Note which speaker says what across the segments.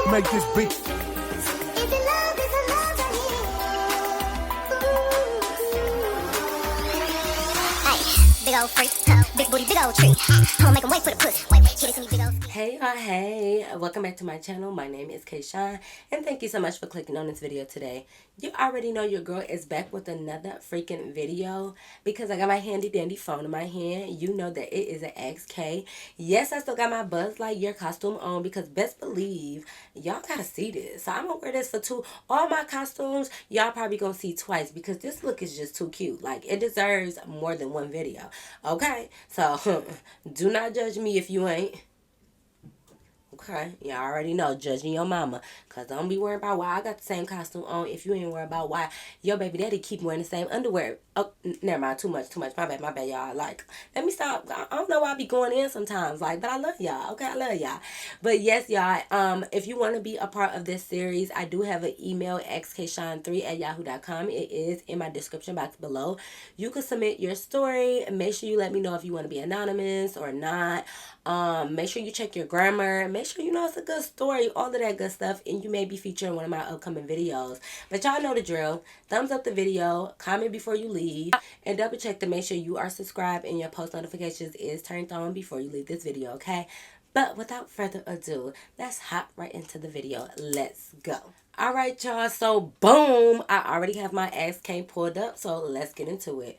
Speaker 1: Make this beat. Big old freak, big booty, big old tree. I'ma make 'em wait for the push. Wait, hit it to me, big old. Hey y'all, hey, welcome back to my channel. My name is Kayshawn, and thank you so much for clicking on this video today. You already know your girl is back with another freaking video because I got my handy dandy phone in my hand. You know that it is an Askkay. Yes, I still got my Buzz Lightyear costume on because best believe y'all gotta see this. So I'm gonna wear this for all my costumes. Y'all probably gonna see twice because this look is just too cute. Like, it deserves more than one video. Okay, so do not judge me if you ain't. Okay, y'all already know, judging your mama. Because don't be worried about why I got the same costume on if you ain't worried about why your baby daddy keep wearing the same underwear. Oh, never mind, too much. My bad, y'all. Like, let me stop. I don't know why I be going in sometimes. Like, but I love y'all. Okay, I love y'all. But yes, y'all, if you want to be a part of this series, I do have an email, xkshawn3@yahoo.com. It is in my description box below. You can submit your story. Make sure you let me know if you want to be anonymous or not. Make sure you check your grammar. Make sure you know it's a good story, all of that good stuff, and you may be featured in one of my upcoming videos. But y'all know the drill. Thumbs up the video, comment before you leave, and double check to make sure you are subscribed and your post notifications is turned on before you leave this video, okay? But without further ado, let's hop right into the video. Let's go. Alright, y'all, so boom, I already have my Askkay pulled up, so let's get into it.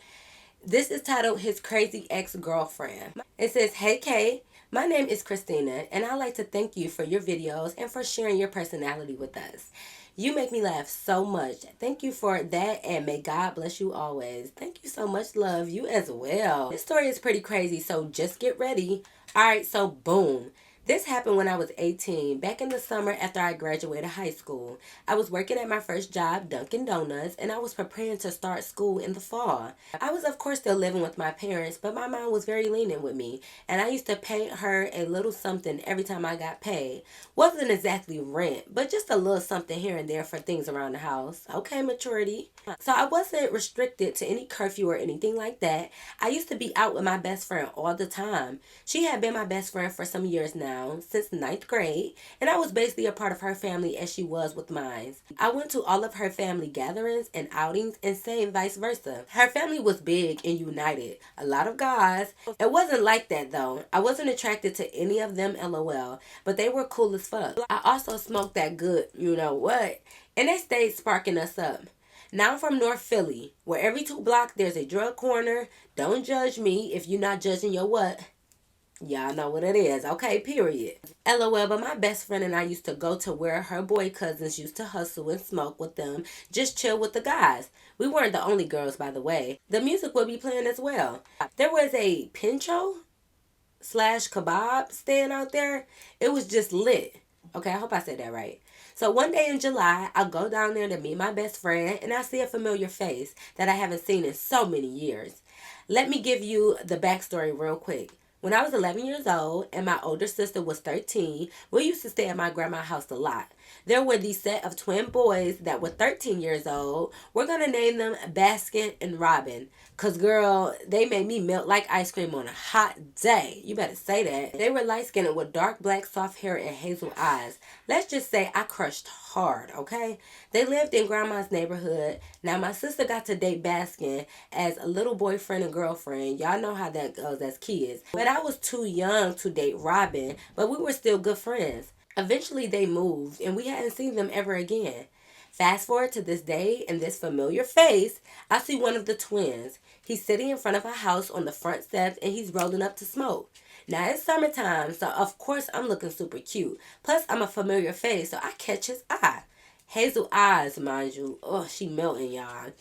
Speaker 1: This is titled His Crazy Ex-Girlfriend. It says, "Hey Kay, my name is Christina, and I'd like to thank you for your videos and for sharing your personality with us. You make me laugh so much. Thank you for that, and may God bless you always." Thank you so much, love. You as well. This story is pretty crazy, so just get ready. Alright, so boom. This happened when I was 18, back in the summer after I graduated high school. I was working at my first job, Dunkin' Donuts, and I was preparing to start school in the fall. I was, of course, still living with my parents, but my mom was very lenient with me, and I used to pay her a little something every time I got paid. Wasn't exactly rent, but just a little something here and there for things around the house. Okay, maturity. So I wasn't restricted to any curfew or anything like that. I used to be out with my best friend all the time. She had been my best friend for some years now, since 9th grade, and I was basically a part of her family as she was with mine. I went to all of her family gatherings and outings, and same vice versa. Her family was big and united. A lot of guys. It wasn't like that though. I wasn't attracted to any of them, LOL, but they were cool as fuck. I also smoked that good, you know what, and they stayed sparking us up. Now I'm from North Philly, where every 2 blocks there's a drug corner. Don't judge me if you're not judging your what. Y'all know what it is. Okay, period. LOL, but my best friend and I used to go to where her boy cousins used to hustle and smoke with them. Just chill with the guys. We weren't the only girls, by the way. The music would be playing as well. There was a pincho / kebab stand out there. It was just lit. Okay, I hope I said that right. So one day in July, I go down there to meet my best friend, and I see a familiar face that I haven't seen in so many years. Let me give you the backstory real quick. When I was 11 years old and my older sister was 13, we used to stay at my grandma's house a lot. There were these set of twin boys that were 13 years old. We're going to name them Baskin and Robin. Because, girl, they made me melt like ice cream on a hot day. You better say that. They were light-skinned with dark black soft hair and hazel eyes. Let's just say I crushed hard, okay? They lived in grandma's neighborhood. Now, my sister got to date Baskin as a little boyfriend and girlfriend. Y'all know how that goes as kids. But I was too young to date Robin, but we were still good friends. Eventually, they moved, and we hadn't seen them ever again. Fast forward to this day, and this familiar face, I see one of the twins. He's sitting in front of a house on the front steps, and he's rolling up to smoke. Now, it's summertime, so of course I'm looking super cute. Plus, I'm a familiar face, so I catch his eye. Hazel eyes, mind you. Oh, she melting, y'all.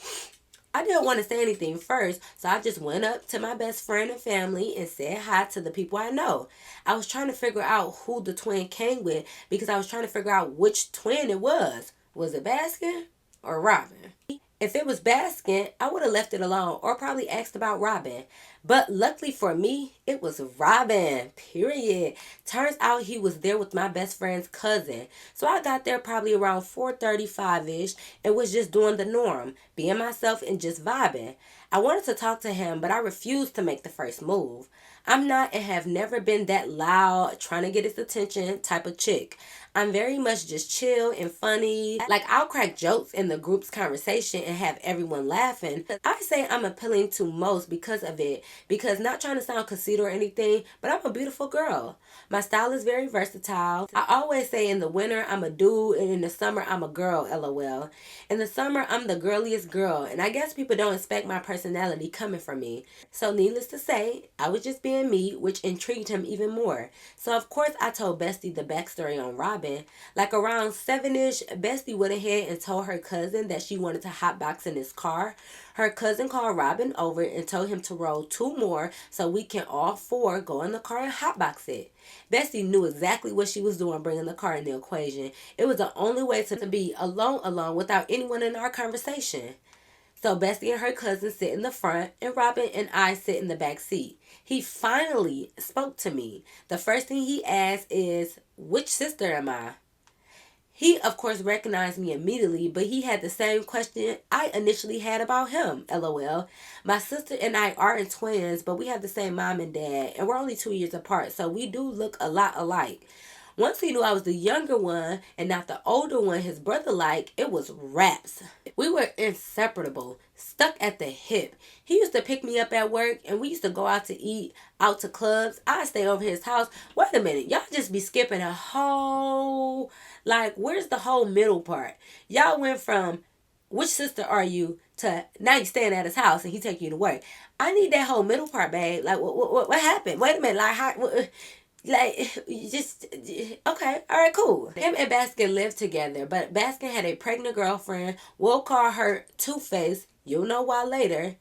Speaker 1: I didn't want to say anything first, so I just went up to my best friend and family and said hi to the people I know. I was trying to figure out who the twin came with because I was trying to figure out which twin it was. Was it Baskin or Robin? If it was Baskin, I would have left it alone or probably asked about Robin. But luckily for me, it was Robin, period. Turns out he was there with my best friend's cousin. So I got there probably around 4:35ish and was just doing the norm, being myself and just vibing. I wanted to talk to him, but I refused to make the first move. I'm not and have never been that loud, trying to get his attention type of chick. I'm very much just chill and funny. Like, I'll crack jokes in the group's conversation and have everyone laughing. I say I'm appealing to most because of it. Because, not trying to sound conceited or anything, but I'm a beautiful girl. My style is very versatile. I always say in the winter I'm a dude and in the summer I'm a girl, lol. In the summer I'm the girliest girl, and I guess people don't expect my personality coming from me. So needless to say, I was just being me, which intrigued him even more. So of course I told Bestie the backstory on Robin. Like around 7ish, Bestie went ahead and told her cousin that she wanted to hotbox in his car. Her cousin called Robin over and told him to roll 2 more so we can all 4 go in the car and hotbox it. Bessie knew exactly what she was doing bringing the car in the equation. It was the only way to be alone without anyone in our conversation. So Bessie and her cousin sit in the front and Robin and I sit in the back seat. He finally spoke to me. The first thing he asked is, "Which sister am I?" He, of course, recognized me immediately, but he had the same question I initially had about him, lol. My sister and I aren't twins, but we have the same mom and dad, and we're only 2 years apart, so we do look a lot alike. Once he knew I was the younger one and not the older one his brother liked, it was raps. We were inseparable, stuck at the hip. He used to pick me up at work and we used to go out to eat, out to clubs. I'd stay over his house. Wait a minute, y'all just be skipping a whole, like, where's the whole middle part? Y'all went from which sister are you to now you staying at his house and he take you to work. I need that whole middle part, babe. Like, what happened? Wait a minute, like, how, like, just, okay, all right, cool. Him and Baskin lived together, but Baskin had a pregnant girlfriend. We'll call her Two-Face. You'll know why later.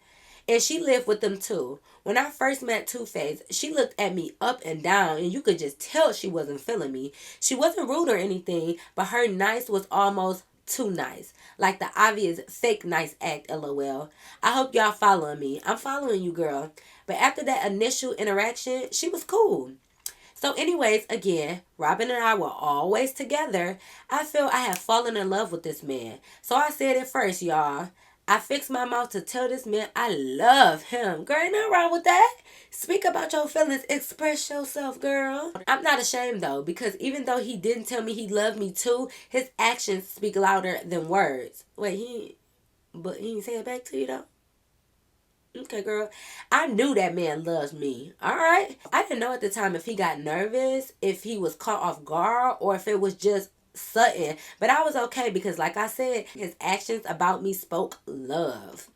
Speaker 1: And she lived with them too. When I first met Two-Face, she looked at me up and down, and you could just tell she wasn't feeling me. She wasn't rude or anything, but her nice was almost too nice. Like the obvious fake nice act, lol. I hope y'all following me. I'm following you, girl. But after that initial interaction, she was cool. So anyways, again, Robin and I were always together. I feel I have fallen in love with this man. So I said it first, y'all. I fixed my mouth to tell this man I love him. Girl, ain't nothing wrong with that. Speak about your feelings. Express yourself, girl. I'm not ashamed, though, because even though he didn't tell me he loved me, too, his actions speak louder than words. Wait, he didn't say it back to you, though? Okay, girl. I knew that man loves me. All right. I didn't know at the time if he got nervous, if he was caught off guard, or if it was just sudden. But I was okay because, like I said, his actions about me spoke love.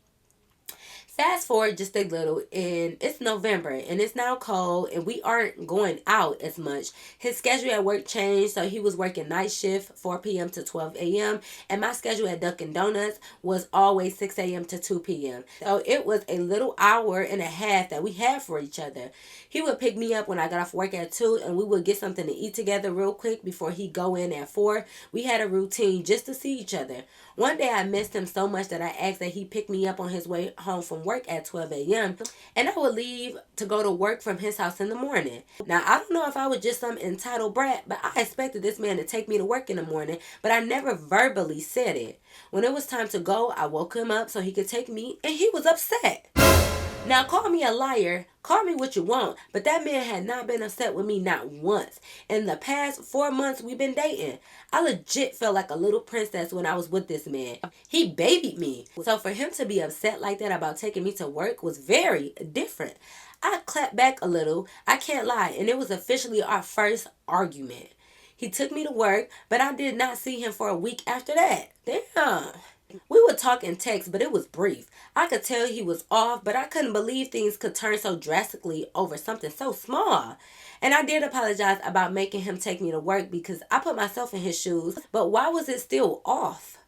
Speaker 1: Fast forward just a little, and it's November, and it's now cold, and we aren't going out as much. His schedule at work changed, so he was working night shift, 4 p.m. to 12 a.m., and my schedule at Dunkin' Donuts was always 6 a.m. to 2 p.m. So it was a little hour and a half that we had for each other. He would pick me up when I got off work at 2, and we would get something to eat together real quick before he'd go in at 4. We had a routine just to see each other. One day I missed him so much that I asked that he pick me up on his way home from work at 12 a.m. and I would leave to go to work from his house in the morning. Now, I don't know if I was just some entitled brat, but I expected this man to take me to work in the morning, but I never verbally said it. When it was time to go, I woke him up so he could take me, and he was upset. Now, call me a liar, call me what you want, but that man had not been upset with me not once. In the past 4 months we've been dating, I legit felt like a little princess when I was with this man. He babied me. So for him to be upset like that about taking me to work was very different. I clapped back a little, I can't lie, and it was officially our first argument. He took me to work, but I did not see him for a week after that. Damn. We would talk and text, but it was brief. I could tell he was off, but I couldn't believe things could turn so drastically over something so small. And I did apologize about making him take me to work because I put myself in his shoes, but why was it still off?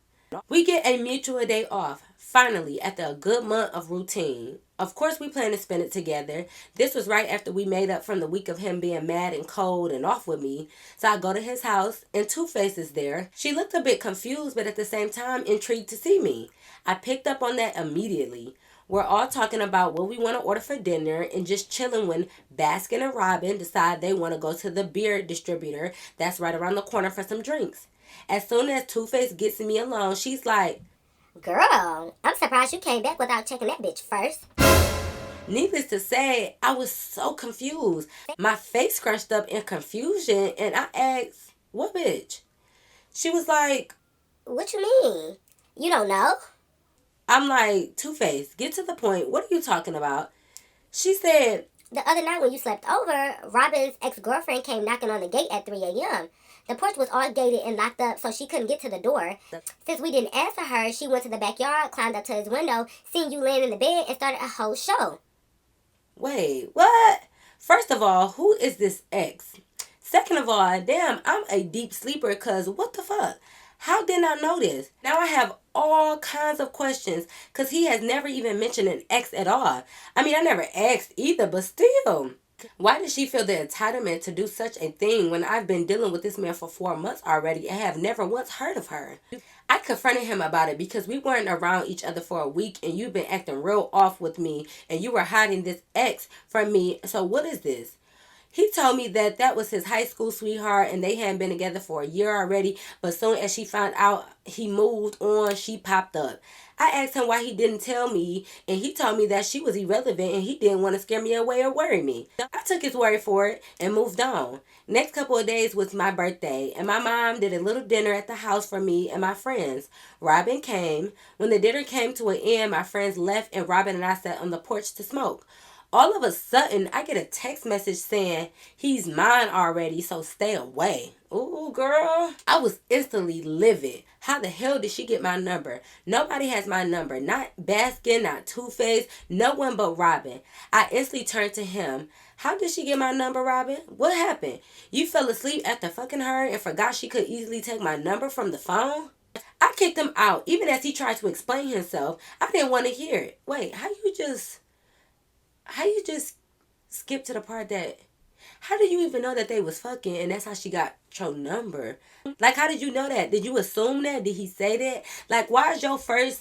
Speaker 1: We get a mutual day off, finally, after a good month of routine. Of course, we plan to spend it together. This was right after we made up from the week of him being mad and cold and off with me. So I go to his house, and Two-Face is there. She looked a bit confused, but at the same time intrigued to see me. I picked up on that immediately. We're all talking about what we want to order for dinner and just chilling when Baskin and Robin decide they want to go to the beer distributor that's right around the corner for some drinks. As soon as Two-Face gets me alone, she's like,
Speaker 2: "Girl, I'm surprised you came back without checking that bitch first."
Speaker 1: Needless to say, I was so confused. My face scrunched up in confusion, and I asked, "What bitch?" She was like,
Speaker 2: "What you mean? You don't know?"
Speaker 1: I'm like, Two-Face, get to the point. What are you talking about? She said,
Speaker 2: "The other night when you slept over, Robin's ex-girlfriend came knocking on the gate at 3 a.m. The porch was all gated and locked up, so she couldn't get to the door. Since we didn't answer her, she went to the backyard, climbed up to his window, seen you laying in the bed, and started a whole show."
Speaker 1: Wait, what? First of all, who is this ex? Second of all, damn, I'm a deep sleeper because what the fuck? How didn't I know this? Now I have all kinds of questions because he has never even mentioned an ex at all. I mean, I never asked either, but still. Why does she feel the entitlement to do such a thing when I've been dealing with this man for 4 months already and have never once heard of her? I confronted him about it because we weren't around each other for a week and you've been acting real off with me and you were hiding this ex from me. So what is this? He told me that that was his high school sweetheart and they hadn't been together for a year already. But soon as she found out he moved on, she popped up. I asked him why he didn't tell me, and he told me that she was irrelevant and he didn't want to scare me away or worry me. I took his word for it and moved on. Next couple of days was my birthday, and my mom did a little dinner at the house for me and my friends. Robin came. When the dinner came to an end, my friends left and Robin and I sat on the porch to smoke. All of a sudden, I get a text message saying, "He's mine already, so stay away." Ooh, girl. I was instantly livid. How the hell did she get my number? Nobody has my number. Not Baskin, not Two-Face, no one but Robin. I instantly turned to him. "How did she get my number, Robin? What happened? You fell asleep after fucking her and forgot she could easily take my number from the phone?" I kicked him out. Even as he tried to explain himself, I didn't want to hear it. Wait, how you just skip to the part that, how did you even know that they was fucking and that's how she got your number? Like, how did you know that? Did you assume that? Did he say that? Like, why is your first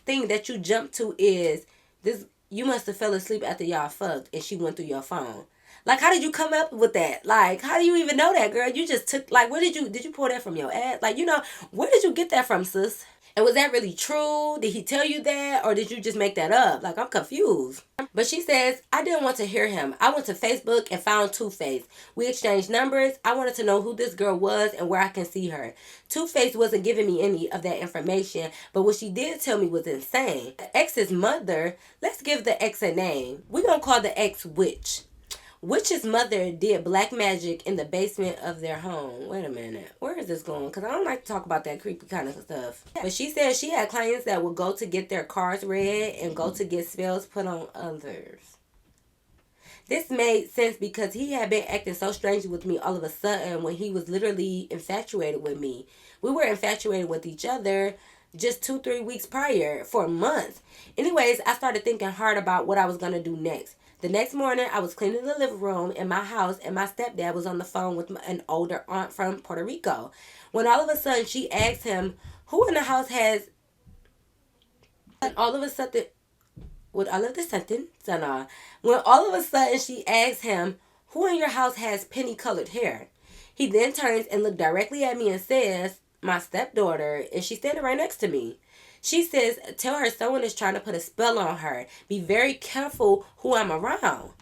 Speaker 1: thing that you jump to is this? You must have fell asleep after y'all fucked and she went through your phone. Like, how did you come up with that? Like, how do you even know that, girl? You just took, like, where did you pull that from your ass? Like, where did you get that from, sis? And was that really true? Did he tell you that? Or did you just make that up? Like, I'm confused. But she says, "I didn't want to hear him. I went to Facebook and found Two-Face. We exchanged numbers. I wanted to know who this girl was and where I can see her. Two-Face wasn't giving me any of that information, but what she did tell me was insane. The ex's mother, let's give the ex a name. We're going to call the ex Witch. Witch's mother did black magic in the basement of their home." Wait a minute. Where is this going? Because I don't like to talk about that creepy kind of stuff. But she said she had clients that would go to get their cards read and go to get spells put on others. This made sense because he had been acting so strangely with me all of a sudden when he was literally infatuated with me. We were infatuated with each other just 2-3 weeks prior for months. Anyways, I started thinking hard about what I was going to do next. The next morning, I was cleaning the living room in my house, and my stepdad was on the phone with an older aunt from Puerto Rico. When all of a sudden she asked him, "Who in the house has?" And all of a sudden, with all of the sentence and all, when all of a sudden she asked him, "Who in your house has penny-colored hair?" He then turns and looks directly at me and says, "My stepdaughter," and she's standing right next to me. She says, "Tell her someone is trying to put a spell on her. Be very careful who I'm around."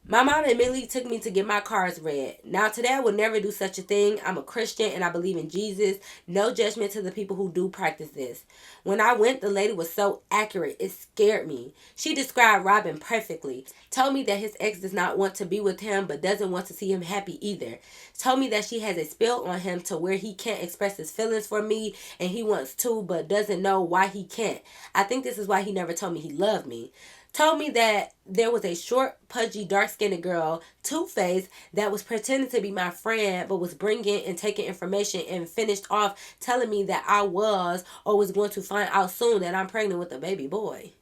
Speaker 1: My mom immediately took me to get my cards read. Now, today I would never do such a thing. I'm a Christian and I believe in Jesus. No judgment to the people who do practice this. When I went, the lady was so accurate, it scared me. She described Robin perfectly. Told me that his ex does not want to be with him but doesn't want to see him happy either. Told me that she has a spell on him to where he can't express his feelings for me and he wants to but doesn't know why he can't. I think this is why he never told me he loved me. Told me that there was a short, pudgy, dark-skinned girl, Two-Face, that was pretending to be my friend but was bringing and taking information and finished off telling me that I was or was going to find out soon that I'm pregnant with a baby boy.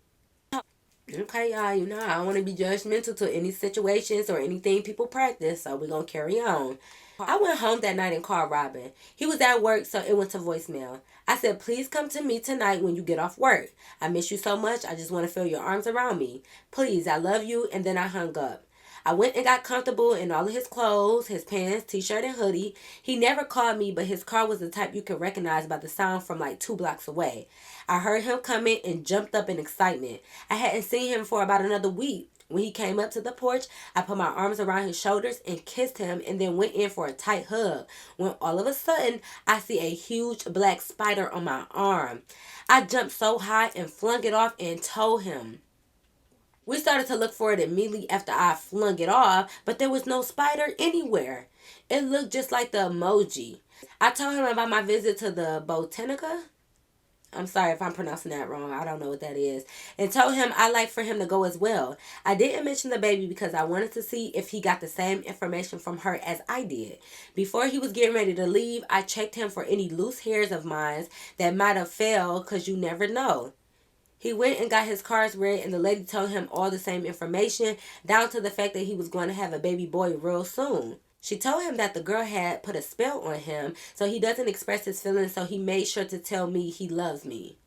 Speaker 1: Okay, y'all, I don't want to be judgmental to any situations or anything people practice, so we're going to carry on. I went home that night and called Robin. He was at work, so it went to voicemail. I said, please come to me tonight when you get off work. I miss you so much. I just want to feel your arms around me. Please, I love you. And then I hung up. I went and got comfortable in all of his clothes, his pants, t-shirt, and hoodie. He never called me, but his car was the type you could recognize by the sound from like 2 blocks away. I heard him coming and jumped up in excitement. I hadn't seen him for about another week. When he came up to the porch, I put my arms around his shoulders and kissed him and then went in for a tight hug. When all of a sudden, I see a huge black spider on my arm. I jumped so high and flung it off and told him. We started to look for it immediately after I flung it off, but there was no spider anywhere. It looked just like the emoji. I told him about my visit to the Botanica. I'm sorry if I'm pronouncing that wrong. I don't know what that is. And told him I'd like for him to go as well. I didn't mention the baby because I wanted to see if he got the same information from her as I did. Before he was getting ready to leave, I checked him for any loose hairs of mine that might have fell because you never know. He went and got his cards read and the lady told him all the same information, down to the fact that he was going to have a baby boy real soon. She told him that the girl had put a spell on him so he doesn't express his feelings, so he made sure to tell me he loves me.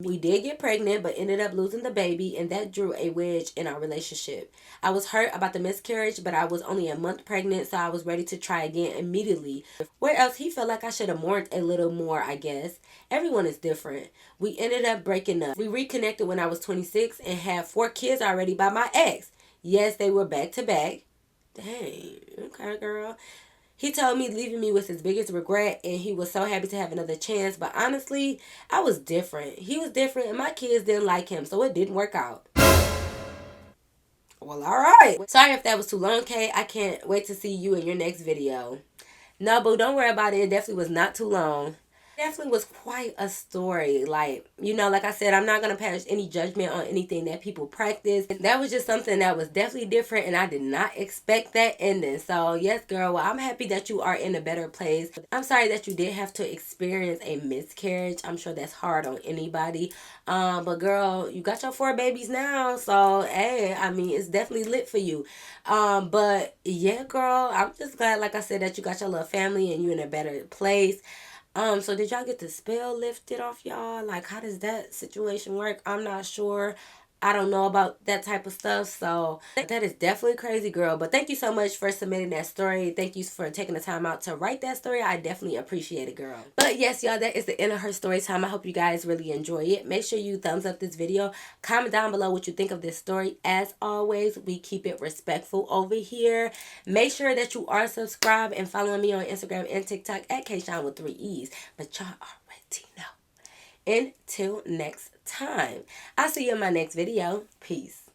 Speaker 1: We did get pregnant, but ended up losing the baby, and that drew a wedge in our relationship. I was hurt about the miscarriage, but I was only a month pregnant, so I was ready to try again immediately. Where else he felt like I should have mourned a little more, I guess. Everyone is different. We ended up breaking up. We reconnected when I was 26 and had 4 kids already by my ex. Yes, they were back to back. Dang, okay, girl. He told me leaving me was his biggest regret and he was so happy to have another chance. But honestly, I was different. He was different and my kids didn't like him, so it didn't work out. Well, alright. Sorry if that was too long, Kay. I can't wait to see you in your next video. No, boo, don't worry about it. It definitely was not too long. Definitely was quite a story. Like, you know, like I said, I'm not going to pass any judgment on anything that people practice. That was just something that was definitely different and I did not expect that ending. So yes, girl, well, I'm happy that you are in a better place. I'm sorry that you did have to experience a miscarriage. I'm sure that's hard on anybody. But girl, you got your 4 babies now. So, hey, I mean, it's definitely lit for you. But yeah, girl, I'm just glad, like I said, that you got your little family and you in a better place. So did y'all get the spell lifted off y'all? Like, how does that situation work? I'm not sure. I don't know about that type of stuff. So that is definitely crazy, girl. But thank you so much for submitting that story. Thank you for taking the time out to write that story. I definitely appreciate it, girl. But yes, y'all, that is the end of her story time. I hope you guys really enjoy it. Make sure you thumbs up this video. Comment down below what you think of this story. As always, we keep it respectful over here. Make sure that you are subscribed and following me on Instagram and TikTok at Kshine with 3 E's. But y'all already know. Until next time, I'll see you in my next video. Peace.